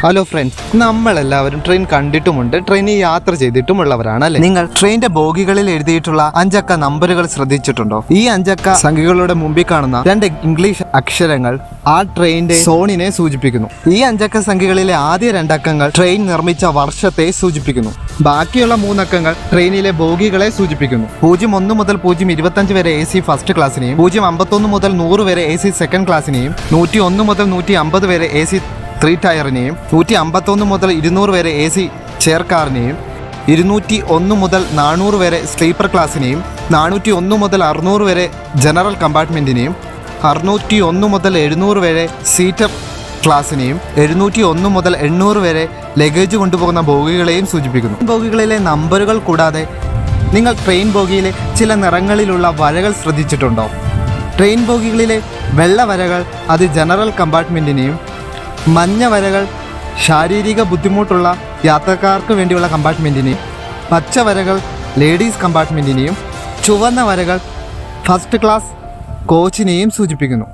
Hello friends, നമ്മളെല്ലാവരും train കണ്ടിട്ടുമുണ്ട്, ട്രെയിനിൽ യാത്ര ചെയ്തിട്ടുമുള്ളവരാണ് അല്ലേ? നിങ്ങൾ ട്രെയിനിന്റെ ബോഗികളിൽ എഴുതിയിട്ടുള്ള 5 അക്ക നമ്പറുകൾ ശ്രദ്ധിച്ചിട്ടുണ്ടോ? ഈ 5 അക്ക സംഖ്യകളുടെ മുമ്പിൽ കാണുന്ന 2 ഇംഗ്ലീഷ് അക്ഷരങ്ങൾ ആ ട്രെയിനിന്റെ സോണിനെ സൂചിപ്പിക്കുന്നു. ഈ 5 അക്ക സംഖ്യകളിലെ ആദ്യ 2 അക്കങ്ങൾ ട്രെയിൻ നിർമ്മിച്ച വർഷത്തെ സൂചിപ്പിക്കുന്നു. ബാക്കിയുള്ള 3 അക്കങ്ങൾ ട്രെയിനിലെ ബോഗികളെ സൂചിപ്പിക്കുന്നു. 01 മുതൽ 025 വരെ AC ഫസ്റ്റ് ക്ലാസ്സിനെയും 051 മുതൽ 100 വരെ AC സെക്കൻഡ് ക്ലാസ്സിനെയും 101 മുതൽ 150 വരെ AC 3 ടയറിനെയും 151 മുതൽ 200 വരെ AC ചെയർ കാറിനെയും 201 മുതൽ 400 വരെ സ്ലീപ്പർ ക്ലാസ്സിനെയും 401 മുതൽ 600 വരെ ജനറൽ കമ്പാർട്ട്മെൻറ്റിനെയും 601 മുതൽ 700 വരെ സീറ്റർ ക്ലാസ്സിനെയും 701 മുതൽ 800 വരെ ലഗേജ് കൊണ്ടുപോകുന്ന ബോഗികളെയും സൂചിപ്പിക്കുന്നു. ബോഗികളിലെ നമ്പറുകൾ കൂടാതെ നിങ്ങൾ ട്രെയിൻ ബോഗിയിലെ ചില നിറങ്ങളിലുള്ള വരകൾ ശ്രദ്ധിച്ചിട്ടുണ്ടോ? ട്രെയിൻ ബോഗികളിലെ വെള്ള വരകൾ അത് ജനറൽ കമ്പാർട്ട്മെൻറ്റിനെയും, മഞ്ഞ വരകൾ ശാരീരിക ബുദ്ധിമുട്ടുള്ള യാത്രക്കാർക്ക് വേണ്ടിയുള്ള കമ്പാർട്ട്മെൻറ്റിനെയും, പച്ച വരകൾ ലേഡീസ് കമ്പാർട്ട്മെൻറ്റിനെയും, ചുവന്ന വരകൾ ഫസ്റ്റ് ക്ലാസ് കോച്ചിനെയും സൂചിപ്പിക്കുന്നു.